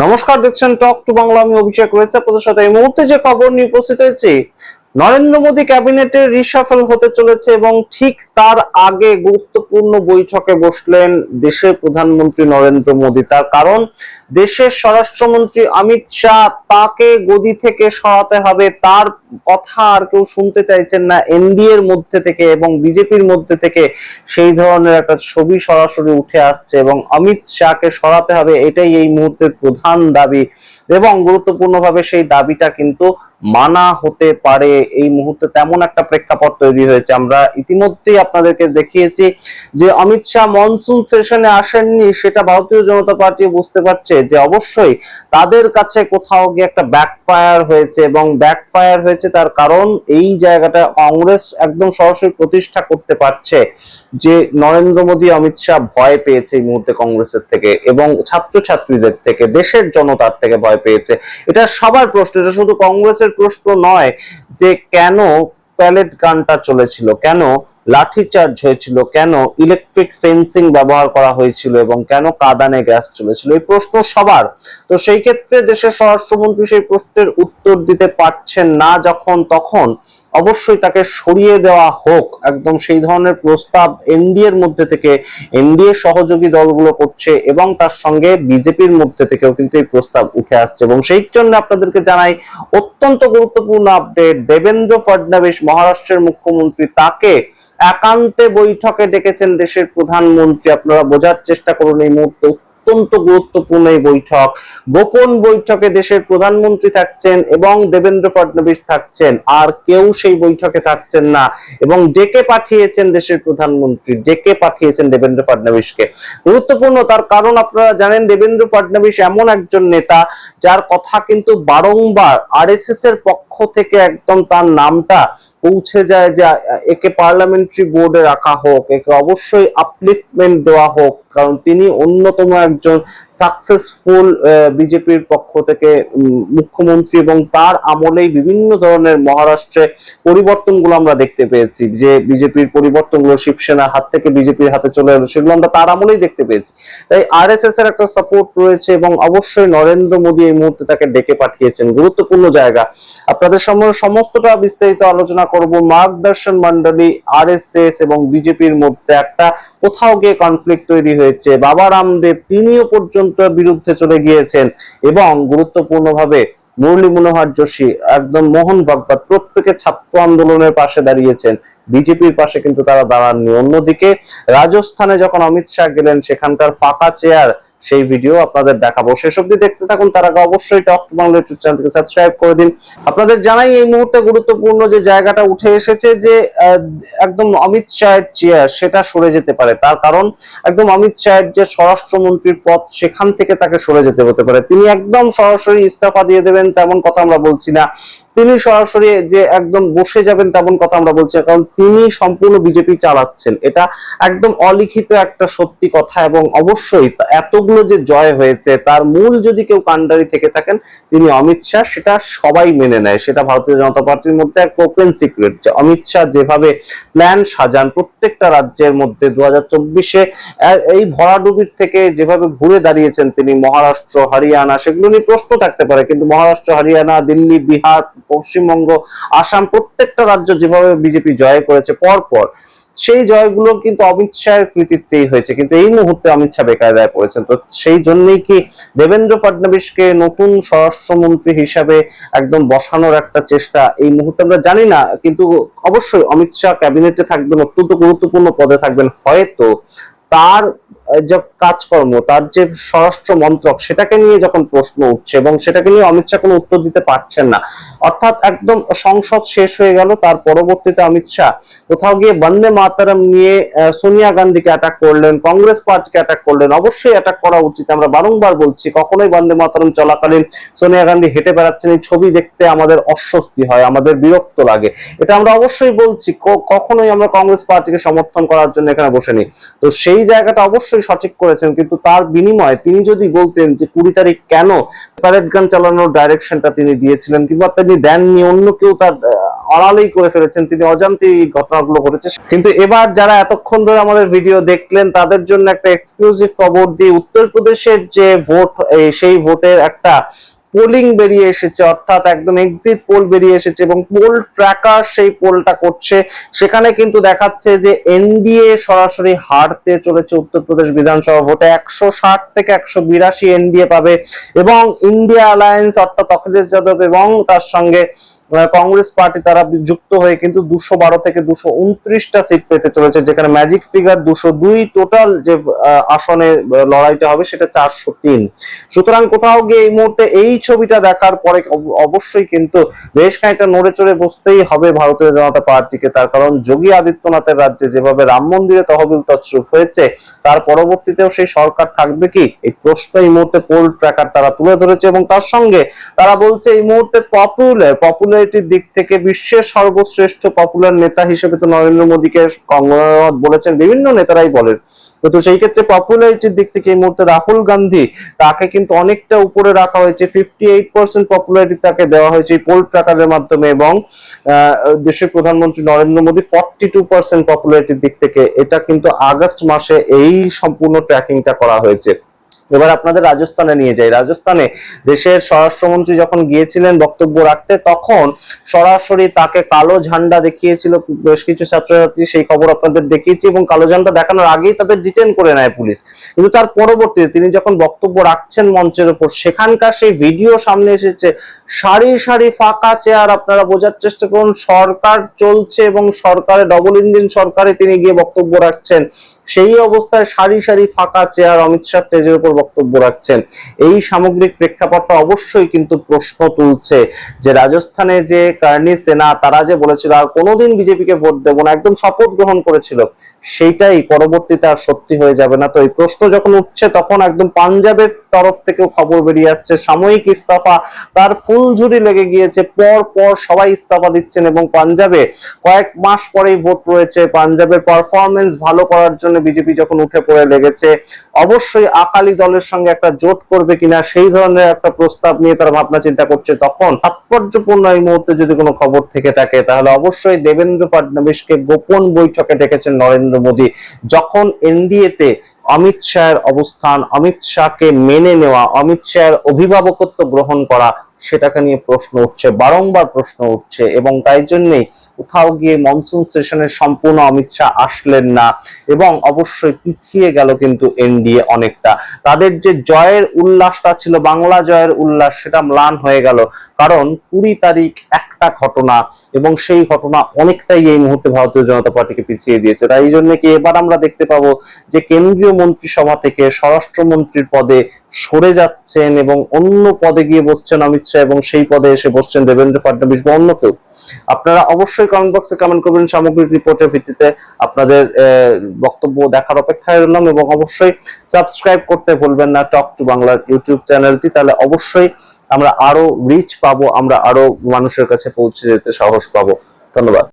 নমস্কার, দেখছেন talk to Bangla. আমি অভিষেক রয়েছে আপনাদের সাথে। এই মুহূর্তে যে খবর নিয়ে উপস্থিত হয়েছি, নরেন্দ্র মোদী ক্যাবিনেটের রিশাফল হতে চলেছে এবং ঠিক তার আগে গুরুত্বপূর্ণ বৈঠকে বসলেন দেশের প্রধানমন্ত্রী নরেন্দ্র মোদী। তার কারণ দেশের স্বরাষ্ট্রমন্ত্রী অমিত শাহ, তাকে গদি থেকে সরাতে হবে। তার কথা আর কেউ শুনতে চাইছেন না এনডিএ এর মধ্যে থেকে এবং বিজেপির মধ্যে থেকে। সেই ধরনের একটা ছবি সরাসরি উঠে আসছে এবং অমিত শাহকে সরাতে হবে, এটাই এই মুহূর্তের প্রধান দাবি। এবং গুরুত্বপূর্ণভাবে সেই দাবিটা কিন্তু মানা হতে পারে। এই মুহূর্তে তেমন একটা প্রেক্ষাপট তৈরি হয়েছে। আমরা ইতিমধ্যেই আপনাদেরকে দেখিয়েছি যে অমিত শাহ মনসুন সেশনে আসেননি, সেটা ভারতীয় জনতা পার্টি বুঝতে পারছে যে অবশ্যই তাদের কাছে কোথাও গিয়ে একটা ব্যাকফায়ার হয়েছে। এবং ব্যাকফায়ার হয়েছে তার কারণ এই জায়গাটা কংগ্রেস একদম সরাসরি প্রতিষ্ঠা করতে পারছে যে নরেন্দ্র মোদী অমিত শাহ ভয় পেয়েছে এই মুহূর্তে কংগ্রেসের থেকে এবং ছাত্রছাত্রীদের থেকে, দেশের জনতার থেকে ভয় পেয়েছে। এটা সবার প্রশ্ন, এটা শুধু কংগ্রেসের প্রশ্ন নয় যে কেন প্যালেট গানটা চলেছিল, কেন লাঠিচার্জ হয়েছিল, কেন ইলেকট্রিক ফেন্সিং ব্যবহার করা হয়েছিল এবং কেন কাঁদানে গ্যাস চলেছিল, এই প্রশ্ন সবার। তো সেই ক্ষেত্রে দেশের স্বরাষ্ট্রমন্ত্রী সেই প্রশ্নের উত্তর দিতে পারছেন না যখন, তখন অবশ্যই তাকে সরিয়ে দেওয়া হোক, একদম সেই ধরনের প্রস্তাব এনডিএ এর মধ্যে থেকে, এনডিএ সহযোগী দলগুলো করছে এবং তার সঙ্গে বিজেপির মধ্যে থেকেও কিন্তু এই প্রস্তাব উঠে আসছে। এবং সেই জন্য আপনাদেরকে জানাই অত্যন্ত গুরুত্বপূর্ণ আপডেট। দেবেন্দ্র ফডনবিস, মহারাষ্ট্রের মুখ্যমন্ত্রী, তাকে একান্তে বৈঠকে ডেকেছেন দেশের প্রধানমন্ত্রী। আপনারা বোঝার চেষ্টা করুন, এই মুহূর্তে অত্যন্ত গুরুত্বপূর্ণ এই বৈঠক। গোপন বৈঠকে দেশের প্রধানমন্ত্রী থাকছেন এবং দেবেন্দ্র ফডনবিস থাকছেন, আর কেউ সেই বৈঠকে থাকছেন না। এবং ডেকে পাঠিয়েছেন দেশের প্রধানমন্ত্রী, ডেকে পাঠিয়েছেন দেবেন্দ্র ফডনবিসকে। গুরুত্বপূর্ণ তার কারণ আপনারা জানেন দেবেন্দ্র ফডনবিস এমন একজন নেতা যার কথা কিন্তু বারংবার আরএসএস এর পক্ষ থেকে একদম তার নামটা পৌঁছে যায় যে একে পার্লামেন্টারি বোর্ডে রাখা হোক, একে অবশ্যই আপলিফটমেন্ট দেওয়া হোক, কারণ তিনি অন্যতম একজন সাকসেসফুল বিজেপির পক্ষ থেকে মুখ্যমন্ত্রী এবং তার আমলেই বিভিন্ন ধরনের মহারাষ্ট্রে পরিবর্তনগুলো আমরা দেখতে পেয়েছি। যে বিজেপির পরিবর্তনগুলো শিবসেনার হাত থেকে বিজেপির হাতে চলে এলো, সেগুলো আমরা তার আমলেই দেখতে পেয়েছি। তাই আরএসএস এর একটা সাপোর্ট রয়েছে এবং অবশ্যই নরেন্দ্র মোদী এই মুহূর্তে তাকে ডেকে পাঠিয়েছেন। গুরুত্বপূর্ণ জায়গা, আপনাদের সমস্তটা বিস্তারিত আলোচনা করব। মার্গদর্শন মন্ডলী, আরএসএস এবং বিজেপির মধ্যে একটা কোথাও গিয়ে কনফ্লিক্ট তৈরি হয়েছে। বাবা রামদেব তিনিও পর্যন্ত বিরুদ্ধে চলে গিয়েছেন এবং গুরুত্বপূর্ণভাবে মুরলী মনোহর যোশী, একদম মোহন ভাগবত, প্রত্যেকে ছাত্র আন্দোলনের পাশে দাঁড়িয়েছেন, বিজেপির পাশে কিন্তু তারা দাঁড়াননি। অন্যদিকে রাজস্থানে যখন অমিত শাহ গেলেন, সেখানকার ফাঁকা চেয়ার, সেই ভিডিও আপনাদের দেখাবো। শেষ অবধি দেখতে থাকুন। তার আগে অবশ্যই টক টু বাংলা ইউটিউব চ্যানেলকে সাবস্ক্রাইব করে দিন। আপনাদের জানাই এই মুহূর্তে গুরুত্বপূর্ণ যে জায়গাটা উঠে এসেছে যে একদম অমিত শাহের চেয়ার সেটা সরে যেতে পারে। তার কারণ একদম অমিত শাহের যে স্বরাষ্ট্রমন্ত্রীর পদ, সেখান থেকে তাকে সরে যেতে হতে পারে। তিনি একদম সরাসরি ইস্তফা দিয়ে দেবেন তেমন কথা আমরা বলছি না, তিনি সরাসরি যে একদম বসে যাবেন তেমন কথা আমরা বলছি না, কারণ তিনি সম্পূর্ণ বিজেপি চালাচ্ছেন, এটা একদম অলিখিত একটা সত্যি কথা। এবং অবশ্যই এতগুলো যে জয় হয়েছে তার মূল যদি কেউ কাণ্ডারি থেকে থাকেন তিনি অমিত শাহ, সেটা সবাই মেনে নেয়। সেটা ভারতীয় জনতা পার্টির মধ্যে এক ওপেন সিক্রেট যে অমিত শাহ যেভাবে প্ল্যান সাজান প্রত্যেকটা রাজ্যের মধ্যে 2024-এ এই ভরাডুবির থেকে যেভাবে ঘুরে দাঁড়িয়েছেন তিনি, মহারাষ্ট্র, হরিয়ানা, সেগুলো নিয়ে প্রশ্ন থাকতে পারে, কিন্তু মহারাষ্ট্র, হরিয়ানা, দিল্লি, বিহার, পশ্চিমবঙ্গ, আসাম, প্রত্যেকটা রাজ্য যেভাবে বিজেপি জয় করেছে পরপর, সেই জয়গুলো কিন্তু অমিত শাহের কৃতিত্বেই হয়েছে। কিন্তু এই মুহূর্তে অমিত শাহ বেকায়দায় পড়েছেন। তো সেই জন্যই কি দেবেন্দ্র ফডনবিসকে নতুন স্বরাষ্ট্রমন্ত্রী হিসাবে একদম বসানোর একটা চেষ্টা এই মুহূর্তে আমরা জানি না, কিন্তু অবশ্যই অমিত শাহ ক্যাবিনেটে থাকবেন, অত্যন্ত গুরুত্বপূর্ণ পদে থাকবেন। হয়তো তার যে কাজকর্ম, তার যে স্বরাষ্ট্র মন্ত্রক, সেটাকে নিয়ে যখন প্রশ্ন উঠছে এবং সেটাকে নিয়ে অমিত শাহ কোনো উত্তর দিতে পারছেন না, অর্থাৎ একদম সংসদ শেষ হয়ে গেল, তার পরবর্তীতে অমিত শাহ কোথাও গিয়ে বন্দে মাতরম নিয়ে সোনিয়া গান্ধীকে অ্যাটাক করলেন, কংগ্রেস পার্টিকে অ্যাটাক করলেন। অবশ্যই অ্যাটাক করা উচিত, আমরা বারংবার বলছি, কখনোই বন্দে মাতরম চলাকালীন সোনিয়া গান্ধী হেঁটে বেড়াচ্ছেন এই ছবি দেখতে আমাদের অস্বস্তি হয়, আমাদের বিরক্ত লাগে, এটা আমরা অবশ্যই বলছি। কখনোই আমরা কংগ্রেস পার্টিকে সমর্থন করার জন্য এখানে বসেনি। তো সেই সেই জায়গাটা অবশ্যই সঠিক করেছেন, কিন্তু তার বিনিময়ে তিনি যদি বলতেন যে 20 তারিখ কেন প্যারেড গান চালানোর ডাইরেকশনটা তিনি দিয়েছিলেন কিংবা তিনি দেননি, অন্য কেউ তার আড়ালেই করে ফেলেছেন, তিনি অজান্তেই এই ঘটনাগুলো ঘটেছে। কিন্তু এবার যারা এতক্ষণ ধরে আমাদের ভিডিও দেখলেন তাদের জন্য একটা এক্সক্লুসিভ খবর দিয়ে উত্তরপ্রদেশের যে ভোট, সেই ভোটের একটা পোলিং বেরিয়ে এসেছে, অর্থাৎ একদম এক্সিট পোল বেরিয়ে এসেছে এবং পোল ট্র্যাকার সেই পোলটা করছে। সেখানে কিন্তু দেখাচ্ছে যে এনডিএ সরাসরি হারতে চলেছে উত্তরপ্রদেশ বিধানসভা ভোটে। 160 থেকে 182 এনডিএ পাবে এবং ইন্ডিয়া অ্যালায়েন্স অর্থাৎ অখিলেশ যাদব এবং তার সঙ্গে কংগ্রেস পার্টি তারা যুক্ত হয়ে কিন্তু 212 থেকে 229টা সিট পেতে চলেছে, যেখানে ম্যাজিক ফিগার 202। টোটাল যে আসনে লড়াইটা হবে সেটা 403। সুতরাং কোথাও গিয়ে এই মুহূর্তে এই ছবিটা দেখার পরে অবশ্যই কিন্তু বেশ খানিকটা নড়ে চড়ে বসতেই হবে ভারতীয় জনতা পার্টিকে। তার কারণ যোগী আদিত্যনাথের রাজ্যে যেভাবে রাম মন্দিরে তহবিল তছরূপ হয়েছে, তার পরবর্তীতেও সেই সরকার থাকবে কি, এই প্রশ্ন এই মুহূর্তে পোল ট্র্যাকার তারা তুলে ধরেছে। এবং তার সঙ্গে তারা বলছে এই মুহূর্তে পপুলারিটির দিক থেকে বিশ্বের সর্বশ্রেষ্ঠ পপুলার নেতা হিসেবে তো নরেন্দ্র মোদীকে বলেছেন, বিভিন্ন নেতারাই বলেন, কিন্তু সেই ক্ষেত্রে পপুলারিটির দিক থেকে এই মুহূর্তে রাহুল গান্ধী তাকে কিন্তু অনেকটা উপরে রাখা হয়েছে। 58% পপুলারিটি তাকে দেওয়া হয়েছে এই পোল ট্র্যাকারের মাধ্যমে এবং দেশের প্রধানমন্ত্রী নরেন্দ্র মোদী 42% পপুলারিটির দিক থেকে। এটা কিন্তু আগস্ট মাসে এই সম্পূর্ণ ট্র্যাকিংটা করা হয়েছে। এবার আপনাদের রাজস্থানে নিয়ে যাই। রাজস্থানে দেশের স্বরাষ্ট্রমন্ত্রী যখন গিয়েছিলেন বক্তব্য রাখতে, তখন সরাসরি তাকে কালো ঝান্ডা দেখিয়েছিল বেশ কিছু ছাত্রছাত্রী, সেই খবর আপনাদের দেখিয়েছি, এবং কালো ঝান্ডা দেখানোর আগেই তাদের ডিটেন করে নেয় পুলিশ। কিন্তু তার পরবর্তীতে তিনি যখন বক্তব্য রাখছেন মঞ্চের উপর, সেখানকার সেই ভিডিও সামনে এসেছে, সারি সারি ফাঁকা চেয়ার। আপনারা বোঝার চেষ্টা করুন, সরকার চলছে এবং সরকারে ডবল ইঞ্জিন সরকারে তিনি গিয়ে বক্তব্য রাখছেন, সেই অবস্থায় সারি সারি ফাঁকা চেয়ার, অমিত শাহ স্টেজের উপর বক্তব্য রাখছেন। এই সামগ্রিক প্রেক্ষাপটটা অবশ্যই কিন্তু প্রশ্ন তুলছে যে রাজস্থানে যে কার্নি সেনা তারা যে বলেছিল আর কোনোদিন বিজেপিকে ভোট দেব না, একদম শপথ গ্রহণ করেছিল, সেইটাই পরবর্তীতে আর সত্যি হয়ে যাবে না। তো এই প্রশ্ন যখন উঠছে তখন একদম পাঞ্জাবের তরফ থেকেও খবর বেরিয়ে আসছে, সাময়িক ইস্তফা তার ফুলঝুরি লেগে গিয়েছে, পর পর সবাই ইস্তফা দিচ্ছেন এবং পাঞ্জাবে কয়েক মাস পরেই ভোট রয়েছে। পাঞ্জাবের পারফরমেন্স ভালো করার জন্য বিজেপি যখন উঠে পড়ে লেগেছে, অবশ্যই আকালি দলের সঙ্গে একটা জোট করবে কিনা সেই ধরনের একটা প্রস্তাব নিয়ে তারা ভাবনা চিন্তা করছে। তখন তাৎপর্যপূর্ণ এই মুহূর্তে যদি কোনো খবর থেকে থাকে তাহলে অবশ্যই দেবেন্দ্র ফডনবিসকে গোপন বৈঠকে ডেকেছেন নরেন্দ্র মোদী। যখন এনডিএতে অমিত শাহের অবস্থান, অমিত শাহকে মেনে নেওয়া, অমিত শাহের অভিভাবকত্ব গ্রহণ করা, সেটাকে নিয়ে প্রশ্ন উঠছে, বারংবার প্রশ্ন উঠছে। এবং তাই জন্যই কোথাও গিয়ে মনসুন সেশনে সম্পূর্ণ অমিত শাহ আসলেন না এবং অবশ্যই পিছিয়ে গেল কিন্তু এনডিএ অনেকটা। তাদের যে জয়ের উল্লাসটা ছিল, বাংলা জয়ের উল্লাস, সেটা ম্লান হয়ে গেল। কারণ 20 তারিখ একটা ঘটনা এবং সেই ঘটনা অনেকটাই এই মুহূর্তে ভারতীয় জনতা পার্টিকে পিছিয়ে দিয়েছে। তাই জন্য কি এবার আমরা দেখতে পাবো যে কেন্দ্রীয় মন্ত্রিসভা থেকে স্বরাষ্ট্রমন্ত্রীর পদে সরে যাচ্ছেন এবং অন্য পদে গিয়ে বসছেন অমিত শাহ এবং সেই পদে এসে বসছেন দেবেন্দ্র ফডনবিস বা অন্য কেউ। আপনারা অবশ্যই কমেন্ট বক্সে কমেন্ট করবেন। সামগ্রিক রিপোর্টের ভিত্তিতে আপনাদের বক্তব্য দেখার অপেক্ষায় রইলাম এবং অবশ্যই সাবস্ক্রাইব করতে ভুলবেন না টক টু বাংলার ইউটিউব চ্যানেলটি। তাহলে অবশ্যই আমরা আরো রিচ পাবো, আমরা আরো মানুষের কাছে পৌঁছে যেতে সাহস পাবো। ধন্যবাদ।